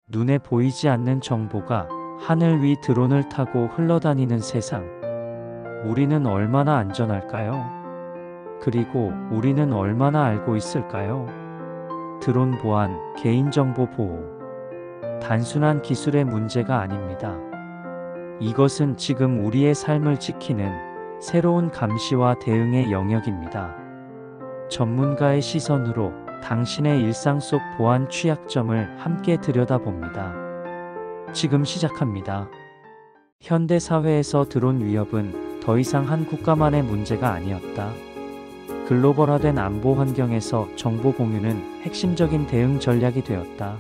눈에 보이지 않는 정보가 하늘 위 드론을 타고 흘러다니는 세상. 우리는 얼마나 안전할까요? 그리고 우리는 얼마나 알고 있을까요? 드론 보안, 개인정보 보호. 단순한 기술의 문제가 아닙니다. 이것은 지금 우리의 삶을 지키는 새로운 감시와 대응의 영역입니다. 전문가의 시선으로 당신의 일상 속 보안 취약점을 함께 들여다봅니다. 지금 시작합니다. 현대 사회에서 드론 위협은 더 이상 한 국가만의 문제가 아니었다. 글로벌화된 안보 환경에서 정보 공유는 핵심적인 대응 전략이 되었다.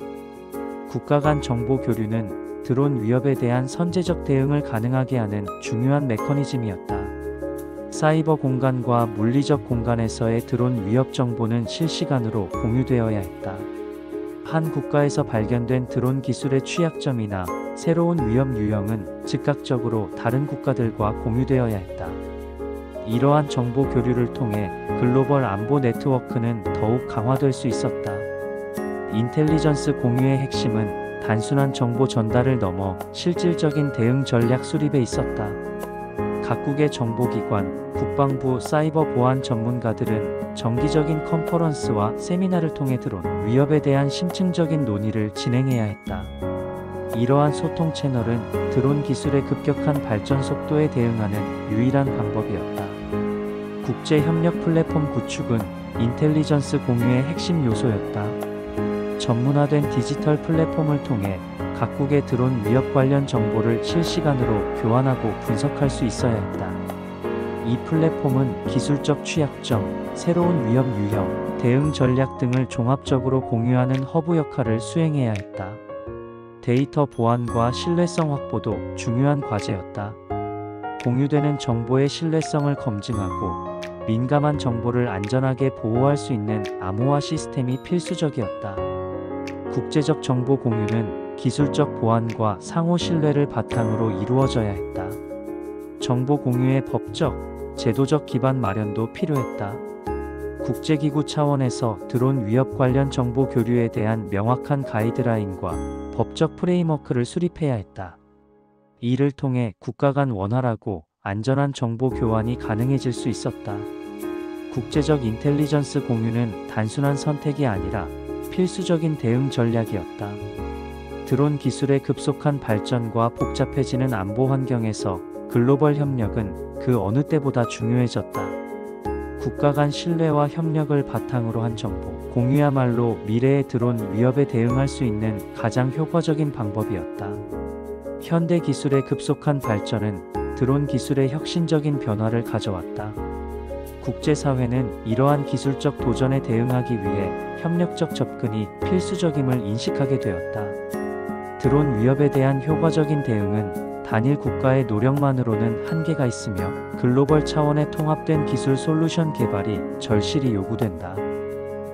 국가 간 정보 교류는 드론 위협에 대한 선제적 대응을 가능하게 하는 중요한 메커니즘이었다. 사이버 공간과 물리적 공간에서의 드론 위협 정보는 실시간으로 공유되어야 했다. 한 국가에서 발견된 드론 기술의 취약점이나 새로운 위험 유형은 즉각적으로 다른 국가들과 공유되어야 했다. 이러한 정보 교류를 통해 글로벌 안보 네트워크는 더욱 강화될 수 있었다. 인텔리전스 공유의 핵심은 단순한 정보 전달을 넘어 실질적인 대응 전략 수립에 있었다. 각국의 정보기관, 국방부, 사이버 보안 전문가들은 정기적인 컨퍼런스와 세미나를 통해 드론 위협에 대한 심층적인 논의를 진행해야 했다. 이러한 소통 채널은 드론 기술의 급격한 발전 속도에 대응하는 유일한 방법이었다. 국제 협력 플랫폼 구축은 인텔리전스 공유의 핵심 요소였다. 전문화된 디지털 플랫폼을 통해 각국의 드론 위협 관련 정보를 실시간으로 교환하고 분석할 수 있어야 했다. 이 플랫폼은 기술적 취약점, 새로운 위협 유형, 대응 전략 등을 종합적으로 공유하는 허브 역할을 수행해야 했다. 데이터 보안과 신뢰성 확보도 중요한 과제였다. 공유되는 정보의 신뢰성을 검증하고 민감한 정보를 안전하게 보호할 수 있는 암호화 시스템이 필수적이었다. 국제적 정보 공유는 기술적 보안과 상호 신뢰를 바탕으로 이루어져야 했다. 정보 공유의 법적, 제도적 기반 마련도 필요했다. 국제기구 차원에서 드론 위협 관련 정보 교류에 대한 명확한 가이드라인과 법적 프레임워크를 수립해야 했다. 이를 통해 국가 간 원활하고 안전한 정보 교환이 가능해질 수 있었다. 국제적 인텔리전스 공유는 단순한 선택이 아니라 필수적인 대응 전략이었다. 드론 기술의 급속한 발전과 복잡해지는 안보 환경에서 글로벌 협력은 그 어느 때보다 중요해졌다. 국가 간 신뢰와 협력을 바탕으로 한 정보 공유야말로 미래의 드론 위협에 대응할 수 있는 가장 효과적인 방법이었다. 현대 기술의 급속한 발전은 드론 기술의 혁신적인 변화를 가져왔다. 국제사회는 이러한 기술적 도전에 대응하기 위해 협력적 접근이 필수적임을 인식하게 되었다. 드론 위협에 대한 효과적인 대응은 단일 국가의 노력만으로는 한계가 있으며 글로벌 차원의 통합된 기술 솔루션 개발이 절실히 요구된다.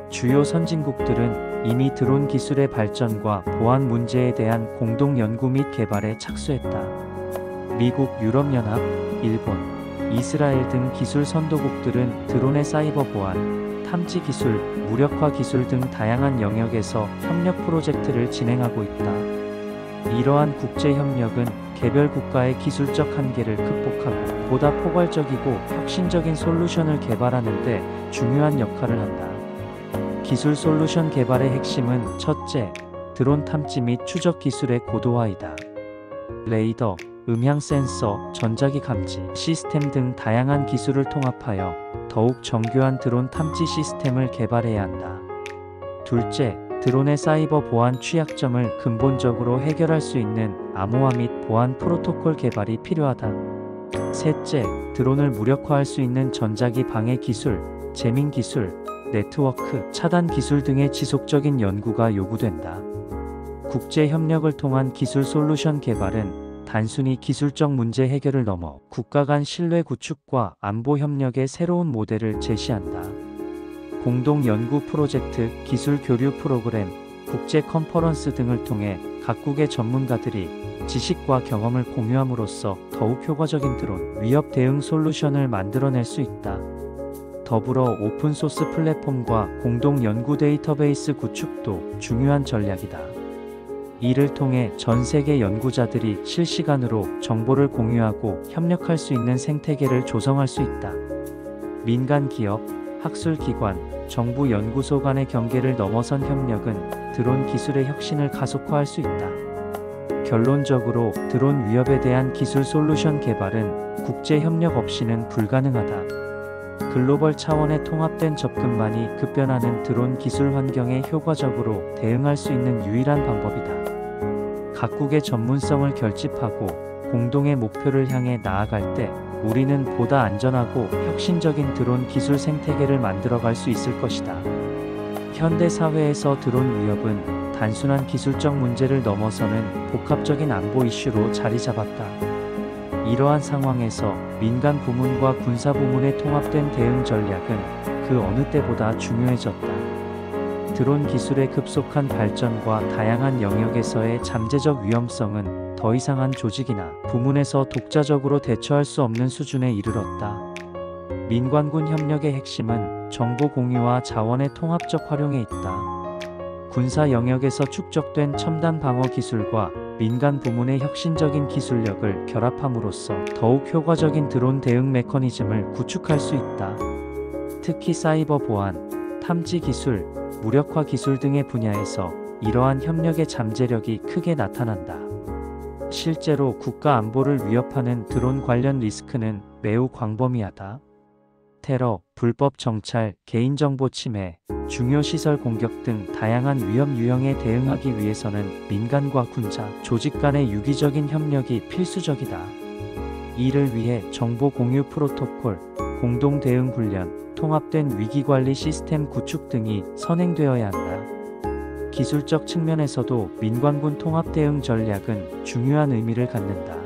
주요 선진국들은 이미 드론 기술의 발전과 보안 문제에 대한 공동 연구 및 개발에 착수했다. 미국, 유럽연합, 일본, 이스라엘 등 기술 선도국들은 드론의 사이버 보안, 탐지 기술, 무력화 기술 등 다양한 영역에서 협력 프로젝트를 진행하고 있다. 이러한 국제 협력은 개별 국가의 기술적 한계를 극복하고 보다 포괄적이고 혁신적인 솔루션을 개발하는 데 중요한 역할을 한다. 기술 솔루션 개발의 핵심은 첫째, 드론 탐지 및 추적 기술의 고도화이다. 레이더, 음향 센서, 전자기 감지 시스템 등 다양한 기술을 통합하여 더욱 정교한 드론 탐지 시스템을 개발해야 한다. 둘째, 드론의 사이버 보안 취약점을 근본적으로 해결할 수 있는 암호화 및 보안 프로토콜 개발이 필요하다. 셋째, 드론을 무력화할 수 있는 전자기 방해 기술, 제밍 기술, 네트워크, 차단 기술 등의 지속적인 연구가 요구된다. 국제 협력을 통한 기술 솔루션 개발은 단순히 기술적 문제 해결을 넘어 국가 간 신뢰 구축과 안보 협력의 새로운 모델을 제시한다. 공동 연구 프로젝트, 기술 교류 프로그램, 국제 컨퍼런스 등을 통해 각국의 전문가들이 지식과 경험을 공유함으로써 더욱 효과적인 드론 위협 대응 솔루션을 만들어낼 수 있다. 더불어 오픈소스 플랫폼과 공동 연구 데이터베이스 구축도 중요한 전략이다. 이를 통해 전 세계 연구자들이 실시간으로 정보를 공유하고 협력할 수 있는 생태계를 조성할 수 있다. 민간 기업, 학술기관, 정부 연구소 간의 경계를 넘어선 협력은 드론 기술의 혁신을 가속화할 수 있다. 결론적으로 드론 위협에 대한 기술 솔루션 개발은 국제 협력 없이는 불가능하다. 글로벌 차원의 통합된 접근만이 급변하는 드론 기술 환경에 효과적으로 대응할 수 있는 유일한 방법이다. 각국의 전문성을 결집하고 공동의 목표를 향해 나아갈 때 우리는 보다 안전하고 혁신적인 드론 기술 생태계를 만들어갈 수 있을 것이다. 현대 사회에서 드론 위협은 단순한 기술적 문제를 넘어서는 복합적인 안보 이슈로 자리 잡았다. 이러한 상황에서 민간 부문과 군사 부문의 통합된 대응 전략은 그 어느 때보다 중요해졌다. 드론 기술의 급속한 발전과 다양한 영역에서의 잠재적 위험성은 더 이상 한 조직이나 부문에서 독자적으로 대처할 수 없는 수준에 이르렀다. 민관군 협력의 핵심은 정보 공유와 자원의 통합적 활용에 있다. 군사 영역에서 축적된 첨단 방어 기술과 민간 부문의 혁신적인 기술력을 결합함으로써 더욱 효과적인 드론 대응 메커니즘을 구축할 수 있다. 특히 사이버 보안, 탐지 기술, 무력화 기술 등의 분야에서 이러한 협력의 잠재력이 크게 나타난다. 실제로 국가 안보를 위협하는 드론 관련 리스크는 매우 광범위하다. 테러, 불법 정찰, 개인정보 침해, 중요 시설 공격 등 다양한 위험 유형에 대응하기 위해서는 민간과 군사, 조직 간의 유기적인 협력이 필수적이다. 이를 위해 정보 공유 프로토콜, 공동 대응 훈련, 통합된 위기관리 시스템 구축 등이 선행되어야 한다. 기술적 측면에서도 민관군 통합 대응 전략은 중요한 의미를 갖는다.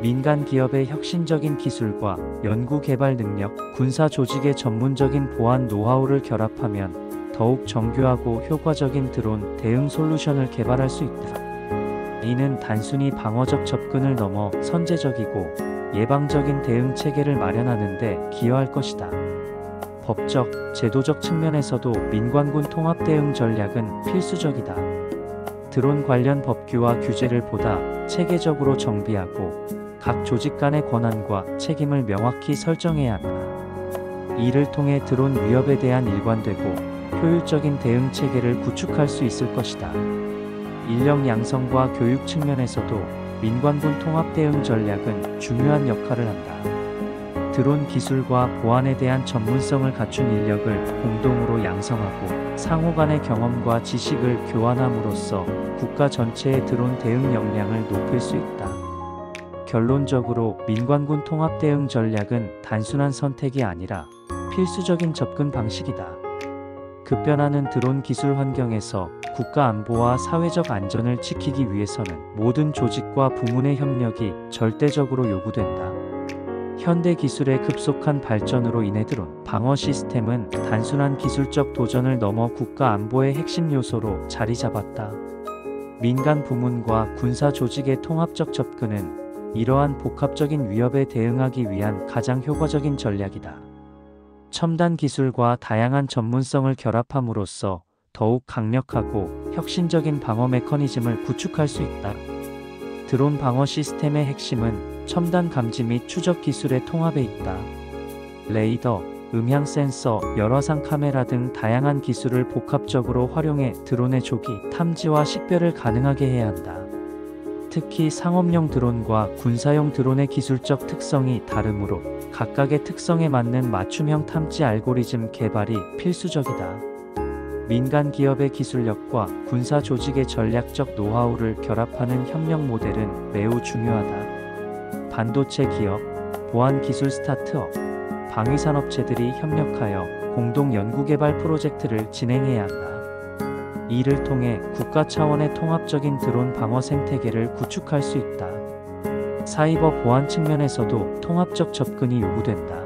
민간 기업의 혁신적인 기술과 연구 개발 능력, 군사 조직의 전문적인 보안 노하우를 결합하면 더욱 정교하고 효과적인 드론 대응 솔루션을 개발할 수 있다. 이는 단순히 방어적 접근을 넘어 선제적이고 예방적인 대응 체계를 마련하는 데 기여할 것이다. 법적, 제도적 측면에서도 민관군 통합 대응 전략은 필수적이다. 드론 관련 법규와 규제를 보다 체계적으로 정비하고 각 조직 간의 권한과 책임을 명확히 설정해야 한다. 이를 통해 드론 위협에 대한 일관되고 효율적인 대응 체계를 구축할 수 있을 것이다. 인력 양성과 교육 측면에서도 민관군 통합 대응 전략은 중요한 역할을 한다. 드론 기술과 보안에 대한 전문성을 갖춘 인력을 공동으로 양성하고 상호 간의 경험과 지식을 교환함으로써 국가 전체의 드론 대응 역량을 높일 수 있다. 결론적으로 민관군 통합 대응 전략은 단순한 선택이 아니라 필수적인 접근 방식이다. 급변하는 드론 기술 환경에서 국가 안보와 사회적 안전을 지키기 위해서는 모든 조직과 부문의 협력이 절대적으로 요구된다. 현대 기술의 급속한 발전으로 인해 드론 방어 시스템은 단순한 기술적 도전을 넘어 국가 안보의 핵심 요소로 자리 잡았다. 민간 부문과 군사 조직의 통합적 접근은 이러한 복합적인 위협에 대응하기 위한 가장 효과적인 전략이다. 첨단 기술과 다양한 전문성을 결합함으로써 더욱 강력하고 혁신적인 방어 메커니즘을 구축할 수 있다. 드론 방어 시스템의 핵심은 첨단 감지 및 추적 기술의 통합에 있다. 레이더, 음향 센서, 열화상 카메라 등 다양한 기술을 복합적으로 활용해 드론의 조기, 탐지와 식별을 가능하게 해야 한다. 특히 상업용 드론과 군사용 드론의 기술적 특성이 다르므로 각각의 특성에 맞는 맞춤형 탐지 알고리즘 개발이 필수적이다. 민간 기업의 기술력과 군사 조직의 전략적 노하우를 결합하는 협력 모델은 매우 중요하다. 반도체 기업, 보안 기술 스타트업, 방위산업체들이 협력하여 공동 연구개발 프로젝트를 진행해야 한다. 이를 통해 국가 차원의 통합적인 드론 방어 생태계를 구축할 수 있다. 사이버 보안 측면에서도 통합적 접근이 요구된다.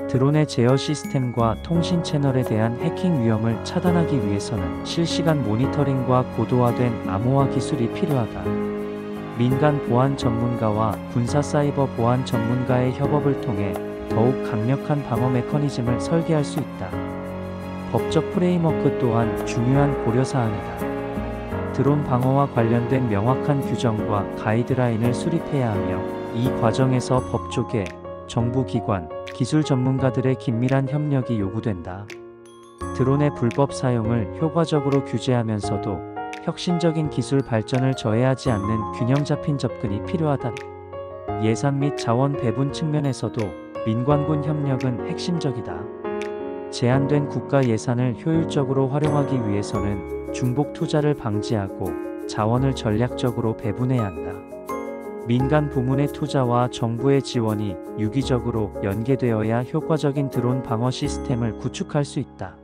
드론의 제어 시스템과 통신 채널에 대한 해킹 위험을 차단하기 위해서는 실시간 모니터링과 고도화된 암호화 기술이 필요하다. 민간 보안 전문가와 군사 사이버 보안 전문가의 협업을 통해 더욱 강력한 방어 메커니즘을 설계할 수 있다. 법적 프레임워크 또한 중요한 고려사항이다. 드론 방어와 관련된 명확한 규정과 가이드라인을 수립해야 하며, 이 과정에서 법조계, 정부기관, 기술 전문가들의 긴밀한 협력이 요구된다. 드론의 불법 사용을 효과적으로 규제하면서도 혁신적인 기술 발전을 저해하지 않는 균형 잡힌 접근이 필요하다. 예산 및 자원 배분 측면에서도 민관군 협력은 핵심적이다. 제한된 국가 예산을 효율적으로 활용하기 위해서는 중복 투자를 방지하고 자원을 전략적으로 배분해야 한다. 민간 부문의 투자와 정부의 지원이 유기적으로 연계되어야 효과적인 드론 방어 시스템을 구축할 수 있다.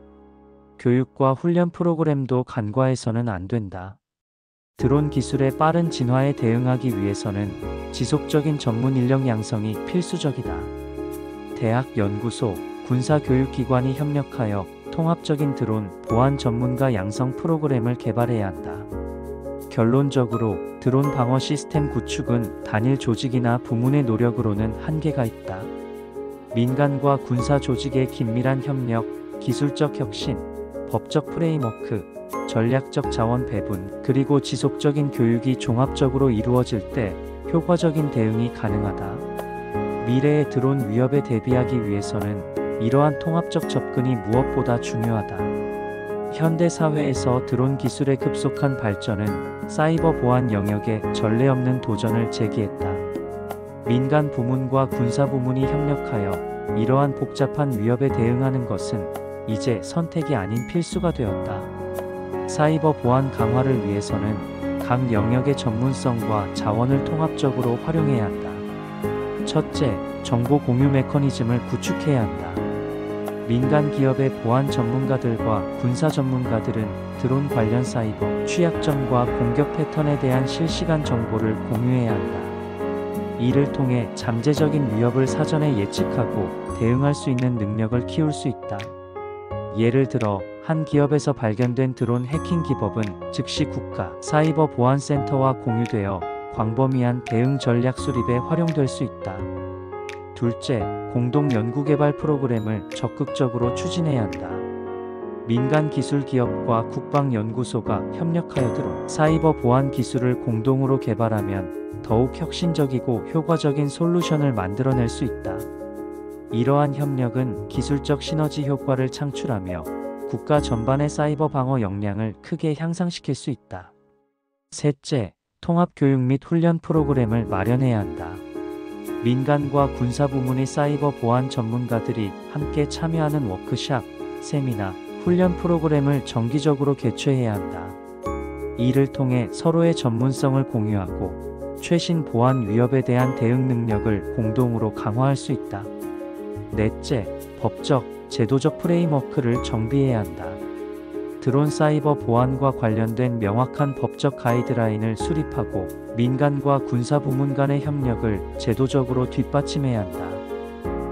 교육과 훈련 프로그램도 간과해서는 안 된다. 드론 기술의 빠른 진화에 대응하기 위해서는 지속적인 전문 인력 양성이 필수적이다. 대학, 연구소, 군사교육기관이 협력하여 통합적인 드론 보안 전문가 양성 프로그램을 개발해야 한다. 결론적으로 드론 방어 시스템 구축은 단일 조직이나 부문의 노력으로는 한계가 있다. 민간과 군사 조직의 긴밀한 협력, 기술적 혁신, 법적 프레임워크, 전략적 자원 배분, 그리고 지속적인 교육이 종합적으로 이루어질 때 효과적인 대응이 가능하다. 미래의 드론 위협에 대비하기 위해서는 이러한 통합적 접근이 무엇보다 중요하다. 현대 사회에서 드론 기술의 급속한 발전은 사이버 보안 영역에 전례 없는 도전을 제기했다. 민간 부문과 군사 부문이 협력하여 이러한 복잡한 위협에 대응하는 것은 이제 선택이 아닌 필수가 되었다. 사이버 보안 강화를 위해서는 각 영역의 전문성과 자원을 통합적으로 활용해야 한다. 첫째, 정보 공유 메커니즘을 구축해야 한다. 민간 기업의 보안 전문가들과 군사 전문가들은 드론 관련 사이버 취약점과 공격 패턴에 대한 실시간 정보를 공유해야 한다. 이를 통해 잠재적인 위협을 사전에 예측하고 대응할 수 있는 능력을 키울 수 있다. 예를 들어 한 기업에서 발견된 드론 해킹 기법은 즉시 국가 사이버 보안센터와 공유되어 광범위한 대응 전략 수립에 활용될 수 있다. 둘째, 공동 연구개발 프로그램을 적극적으로 추진해야 한다. 민간 기술 기업과 국방연구소가 협력하여 드론 사이버 보안 기술을 공동으로 개발하면 더욱 혁신적이고 효과적인 솔루션을 만들어낼 수 있다. 이러한 협력은 기술적 시너지 효과를 창출하며 국가 전반의 사이버 방어 역량을 크게 향상시킬 수 있다. 셋째, 통합교육 및 훈련 프로그램을 마련해야 한다. 민간과 군사 부문의 사이버 보안 전문가들이 함께 참여하는 워크샵, 세미나, 훈련 프로그램을 정기적으로 개최해야 한다. 이를 통해 서로의 전문성을 공유하고 최신 보안 위협에 대한 대응 능력을 공동으로 강화할 수 있다. 넷째, 법적, 제도적 프레임워크를 정비해야 한다. 드론 사이버 보안과 관련된 명확한 법적 가이드라인을 수립하고 민간과 군사 부문 간의 협력을 제도적으로 뒷받침해야 한다.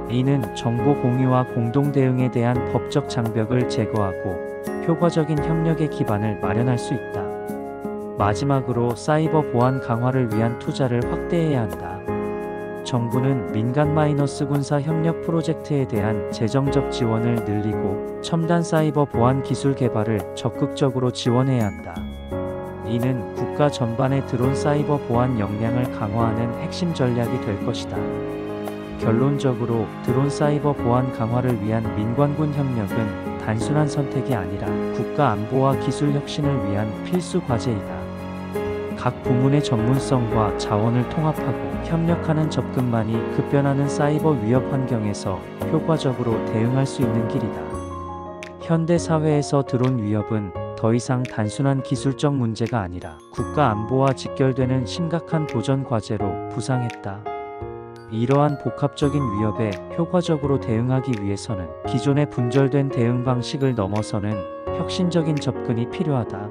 이는 정보 공유와 공동 대응에 대한 법적 장벽을 제거하고 효과적인 협력의 기반을 마련할 수 있다. 마지막으로 사이버 보안 강화를 위한 투자를 확대해야 한다. 정부는 민간 군사 협력 프로젝트에 대한 재정적 지원을 늘리고 첨단 사이버 보안 기술 개발을 적극적으로 지원해야 한다. 이는 국가 전반의 드론 사이버 보안 역량을 강화하는 핵심 전략이 될 것이다. 결론적으로 드론 사이버 보안 강화를 위한 민관군 협력은 단순한 선택이 아니라 국가 안보와 기술 혁신을 위한 필수 과제이다. 각 부문의 전문성과 자원을 통합하고 협력하는 접근만이 급변하는 사이버 위협 환경에서 효과적으로 대응할 수 있는 길이다. 현대 사회에서 드론 위협은 더 이상 단순한 기술적 문제가 아니라 국가 안보와 직결되는 심각한 도전 과제로 부상했다. 이러한 복합적인 위협에 효과적으로 대응하기 위해서는 기존의 분절된 대응 방식을 넘어서는 혁신적인 접근이 필요하다.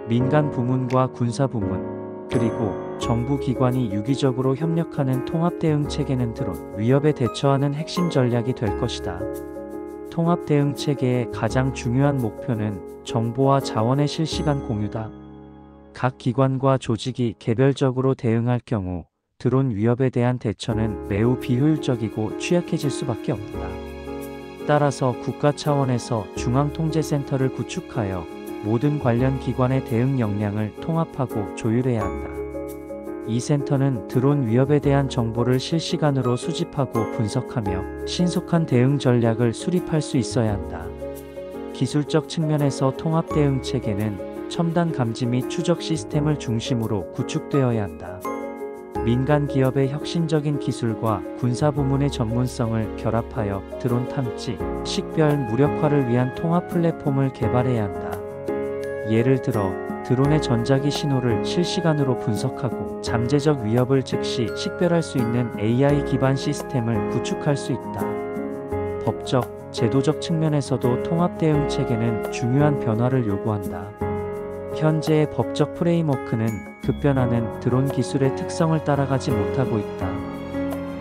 민간 부문과 군사 부문, 그리고 정부 기관이 유기적으로 협력하는 통합 대응 체계는 드론 위협에 대처하는 핵심 전략이 될 것이다. 통합 대응 체계의 가장 중요한 목표는 정보와 자원의 실시간 공유다. 각 기관과 조직이 개별적으로 대응할 경우 드론 위협에 대한 대처는 매우 비효율적이고 취약해질 수밖에 없다. 따라서 국가 차원에서 중앙통제센터를 구축하여 모든 관련 기관의 대응 역량을 통합하고 조율해야 한다. 이 센터는 드론 위협에 대한 정보를 실시간으로 수집하고 분석하며 신속한 대응 전략을 수립할 수 있어야 한다. 기술적 측면에서 통합 대응 체계는 첨단 감지 및 추적 시스템을 중심으로 구축되어야 한다. 민간 기업의 혁신적인 기술과 군사 부문의 전문성을 결합하여 드론 탐지, 식별, 무력화를 위한 통합 플랫폼을 개발해야 한다. 예를 들어 드론의 전자기 신호를 실시간으로 분석하고 잠재적 위협을 즉시 식별할 수 있는 AI 기반 시스템을 구축할 수 있다. 법적, 제도적 측면에서도 통합 대응 체계는 중요한 변화를 요구한다. 현재의 법적 프레임워크는 급변하는 드론 기술의 특성을 따라가지 못하고 있다.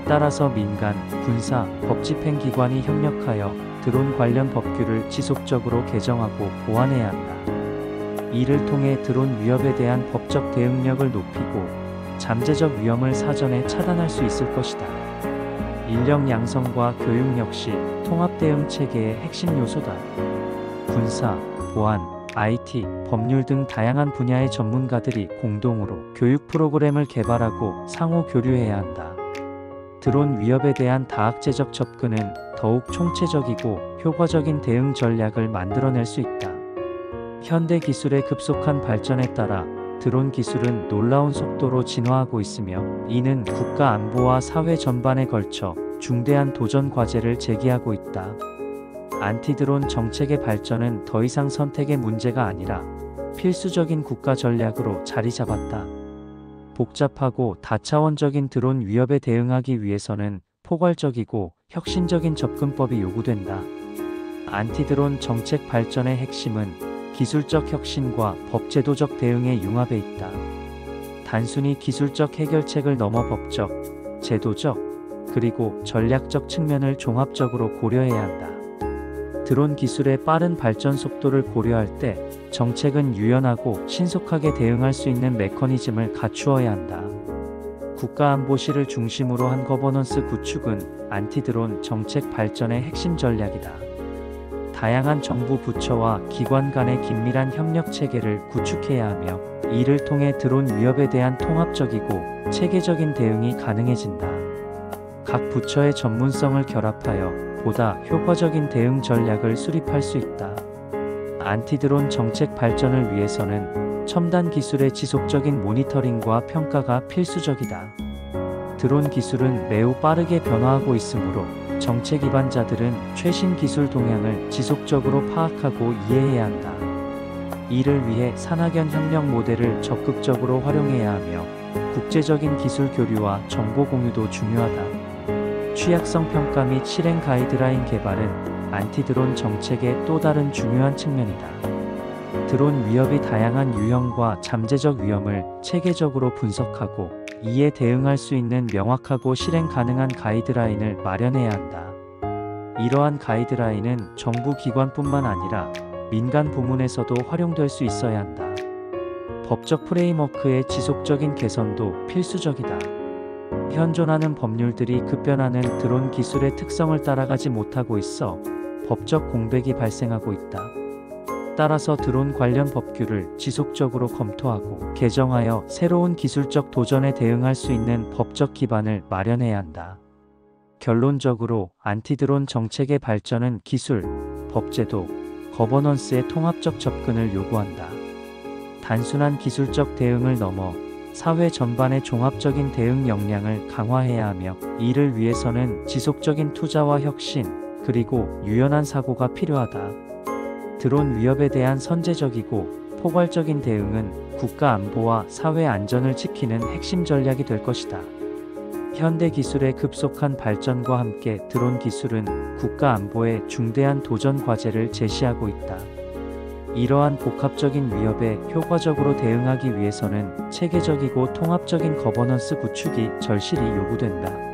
따라서 민간, 군사, 법집행기관이 협력하여 드론 관련 법규를 지속적으로 개정하고 보완해야 한다. 이를 통해 드론 위협에 대한 법적 대응력을 높이고 잠재적 위험을 사전에 차단할 수 있을 것이다. 인력 양성과 교육 역시 통합 대응 체계의 핵심 요소다. 군사, 보안, IT, 법률 등 다양한 분야의 전문가들이 공동으로 교육 프로그램을 개발하고 상호 교류해야 한다. 드론 위협에 대한 다학제적 접근은 더욱 총체적이고 효과적인 대응 전략을 만들어낼 수 있다. 현대 기술의 급속한 발전에 따라 드론 기술은 놀라운 속도로 진화하고 있으며 이는 국가 안보와 사회 전반에 걸쳐 중대한 도전 과제를 제기하고 있다. 안티드론 정책의 발전은 더 이상 선택의 문제가 아니라 필수적인 국가 전략으로 자리 잡았다. 복잡하고 다차원적인 드론 위협에 대응하기 위해서는 포괄적이고 혁신적인 접근법이 요구된다. 안티드론 정책 발전의 핵심은 기술적 혁신과 법제도적 대응의 융합에 있다. 단순히 기술적 해결책을 넘어 법적, 제도적, 그리고 전략적 측면을 종합적으로 고려해야 한다. 드론 기술의 빠른 발전 속도를 고려할 때 정책은 유연하고 신속하게 대응할 수 있는 메커니즘을 갖추어야 한다. 국가안보실을 중심으로 한 거버넌스 구축은 안티드론 정책 발전의 핵심 전략이다. 다양한 정부 부처와 기관 간의 긴밀한 협력 체계를 구축해야 하며 이를 통해 드론 위협에 대한 통합적이고 체계적인 대응이 가능해진다. 각 부처의 전문성을 결합하여 보다 효과적인 대응 전략을 수립할 수 있다. 안티드론 정책 발전을 위해서는 첨단 기술의 지속적인 모니터링과 평가가 필수적이다. 드론 기술은 매우 빠르게 변화하고 있으므로 정책 기반자들은 최신 기술 동향을 지속적으로 파악하고 이해해야 한다. 이를 위해 산학연 협력 모델을 적극적으로 활용해야 하며 국제적인 기술 교류와 정보 공유도 중요하다. 취약성 평가 및 실행 가이드라인 개발은 안티드론 정책의 또 다른 중요한 측면이다. 드론 위협이 다양한 유형과 잠재적 위험을 체계적으로 분석하고 이에 대응할 수 있는 명확하고 실행 가능한 가이드라인을 마련해야 한다. 이러한 가이드라인은 정부 기관뿐만 아니라 민간 부문에서도 활용될 수 있어야 한다. 법적 프레임워크의 지속적인 개선도 필수적이다. 현존하는 법률들이 급변하는 드론 기술의 특성을 따라가지 못하고 있어 법적 공백이 발생하고 있다. 따라서 드론 관련 법규를 지속적으로 검토하고 개정하여 새로운 기술적 도전에 대응할 수 있는 법적 기반을 마련해야 한다. 결론적으로 안티드론 정책의 발전은 기술, 법제도, 거버넌스의 통합적 접근을 요구한다. 단순한 기술적 대응을 넘어 사회 전반의 종합적인 대응 역량을 강화해야 하며 이를 위해서는 지속적인 투자와 혁신, 그리고 유연한 사고가 필요하다. 드론 위협에 대한 선제적이고 포괄적인 대응은 국가 안보와 사회 안전을 지키는 핵심 전략이 될 것이다. 현대 기술의 급속한 발전과 함께 드론 기술은 국가 안보에 중대한 도전 과제를 제시하고 있다. 이러한 복합적인 위협에 효과적으로 대응하기 위해서는 체계적이고 통합적인 거버넌스 구축이 절실히 요구된다.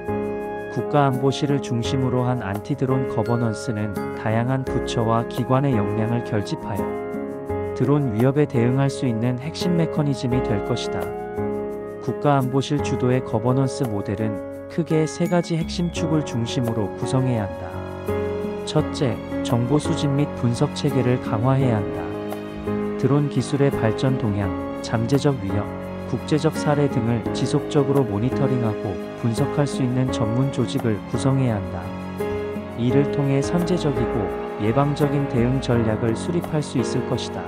국가안보실을 중심으로 한 안티드론 거버넌스는 다양한 부처와 기관의 역량을 결집하여 드론 위협에 대응할 수 있는 핵심 메커니즘이 될 것이다. 국가안보실 주도의 거버넌스 모델은 크게 세 가지 핵심 축을 중심으로 구성해야 한다. 첫째, 정보 수집 및 분석 체계를 강화해야 한다. 드론 기술의 발전 동향, 잠재적 위협, 국제적 사례 등을 지속적으로 모니터링하고 분석할 수 있는 전문 조직을 구성해야 한다. 이를 통해 선제적이고 예방적인 대응 전략을 수립할 수 있을 것이다.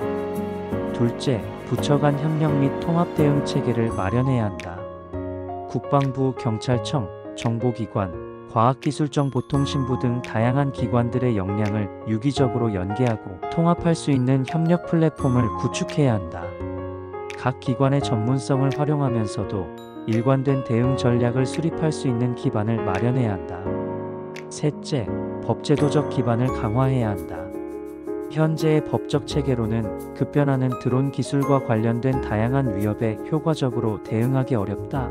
둘째, 부처 간 협력 및 통합 대응 체계를 마련해야 한다. 국방부, 경찰청, 정보기관, 과학기술정보통신부 등 다양한 기관들의 역량을 유기적으로 연계하고 통합할 수 있는 협력 플랫폼을 구축해야 한다. 각 기관의 전문성을 활용하면서도 일관된 대응 전략을 수립할 수 있는 기반을 마련해야 한다. 셋째, 법제도적 기반을 강화해야 한다. 현재의 법적 체계로는 급변하는 드론 기술과 관련된 다양한 위협에 효과적으로 대응하기 어렵다.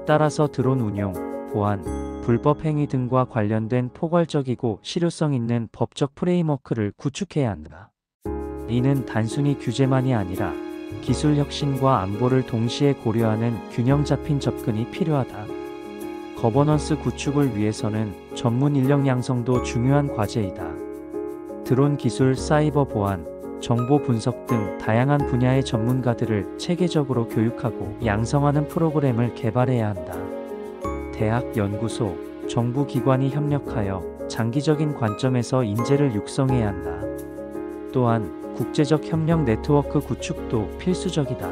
따라서 드론 운용, 보안, 불법 행위 등과 관련된 포괄적이고 실효성 있는 법적 프레임워크를 구축해야 한다. 이는 단순히 규제만이 아니라 기술 혁신과 안보를 동시에 고려하는 균형 잡힌 접근이 필요하다. 거버넌스 구축을 위해서는 전문 인력 양성도 중요한 과제이다. 드론 기술, 사이버 보안, 정보 분석 등 다양한 분야의 전문가들을 체계적으로 교육하고 양성하는 프로그램을 개발해야 한다. 대학, 연구소, 정부 기관이 협력하여 장기적인 관점에서 인재를 육성해야 한다. 또한 국제적 협력 네트워크 구축도 필수적이다.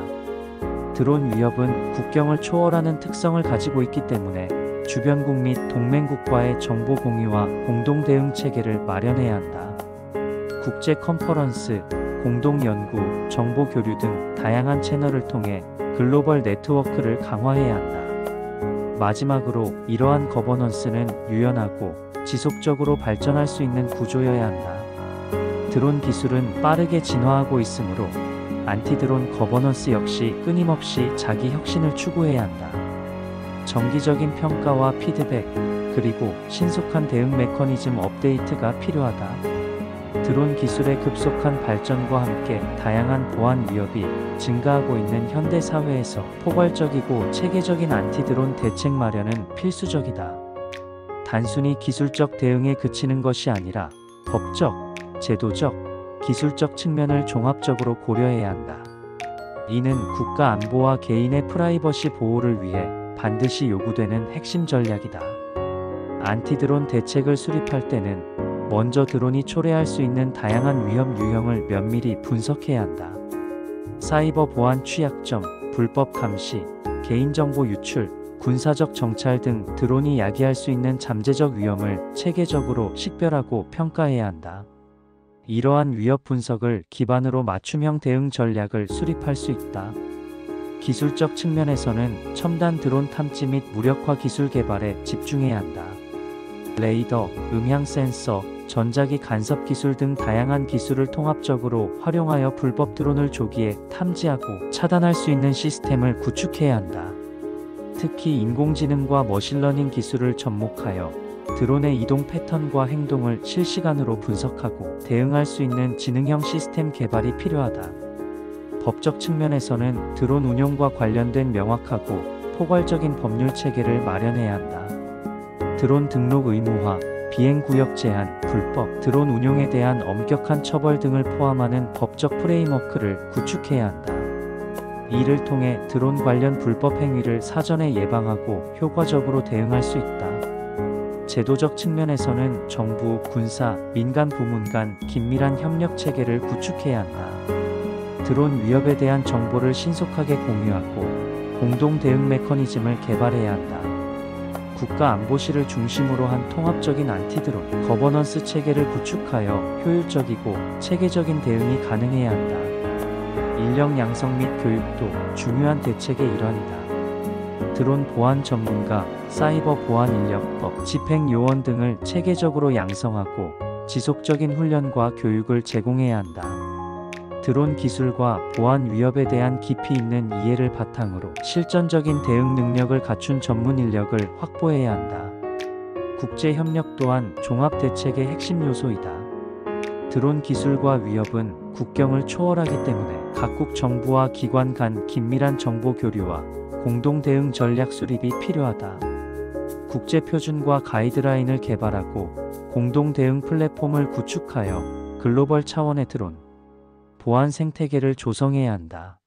드론 위협은 국경을 초월하는 특성을 가지고 있기 때문에 주변국 및 동맹국과의 정보 공유와 공동 대응 체계를 마련해야 한다. 국제 컨퍼런스, 공동 연구, 정보 교류 등 다양한 채널을 통해 글로벌 네트워크를 강화해야 한다. 마지막으로 이러한 거버넌스는 유연하고 지속적으로 발전할 수 있는 구조여야 한다. 드론 기술은 빠르게 진화하고 있으므로 안티드론 거버넌스 역시 끊임없이 자기 혁신을 추구해야 한다. 정기적인 평가와 피드백, 그리고 신속한 대응 메커니즘 업데이트가 필요하다. 드론 기술의 급속한 발전과 함께 다양한 보안 위협이 증가하고 있는 현대 사회에서 포괄적이고 체계적인 안티드론 대책 마련은 필수적이다. 단순히 기술적 대응에 그치는 것이 아니라 법적, 제도적, 기술적 측면을 종합적으로 고려해야 한다. 이는 국가 안보와 개인의 프라이버시 보호를 위해 반드시 요구되는 핵심 전략이다. 안티드론 대책을 수립할 때는 먼저 드론이 초래할 수 있는 다양한 위험 유형을 면밀히 분석해야 한다. 사이버 보안 취약점, 불법 감시, 개인정보 유출, 군사적 정찰 등 드론이 야기할 수 있는 잠재적 위험을 체계적으로 식별하고 평가해야 한다. 이러한 위협 분석을 기반으로 맞춤형 대응 전략을 수립할 수 있다. 기술적 측면에서는 첨단 드론 탐지 및 무력화 기술 개발에 집중해야 한다. 레이더, 음향 센서, 전자기 간섭 기술 등 다양한 기술을 통합적으로 활용하여 불법 드론을 조기에 탐지하고 차단할 수 있는 시스템을 구축해야 한다. 특히 인공지능과 머신러닝 기술을 접목하여 드론의 이동 패턴과 행동을 실시간으로 분석하고 대응할 수 있는 지능형 시스템 개발이 필요하다. 법적 측면에서는 드론 운용과 관련된 명확하고 포괄적인 법률 체계를 마련해야 한다. 드론 등록 의무화, 비행구역 제한, 불법 드론 운용에 대한 엄격한 처벌 등을 포함하는 법적 프레임워크를 구축해야 한다. 이를 통해 드론 관련 불법 행위를 사전에 예방하고 효과적으로 대응할 수 있다. 제도적 측면에서는 정부, 군사, 민간 부문 간 긴밀한 협력 체계를 구축해야 한다. 드론 위협에 대한 정보를 신속하게 공유하고 공동 대응 메커니즘을 개발해야 한다. 국가안보실을 중심으로 한 통합적인 안티드론 거버넌스 체계를 구축하여 효율적이고 체계적인 대응이 가능해야 한다. 인력 양성 및 교육도 중요한 대책의 일환이다. 드론 보안 전문가, 사이버 보안 인력법, 집행 요원 등을 체계적으로 양성하고 지속적인 훈련과 교육을 제공해야 한다. 드론 기술과 보안 위협에 대한 깊이 있는 이해를 바탕으로 실전적인 대응 능력을 갖춘 전문 인력을 확보해야 한다. 국제 협력 또한 종합 대책의 핵심 요소이다. 드론 기술과 위협은 국경을 초월하기 때문에 각국 정부와 기관 간 긴밀한 정보 교류와 공동 대응 전략 수립이 필요하다. 국제 표준과 가이드라인을 개발하고 공동 대응 플랫폼을 구축하여 글로벌 차원의 드론 보안 생태계를 조성해야 한다.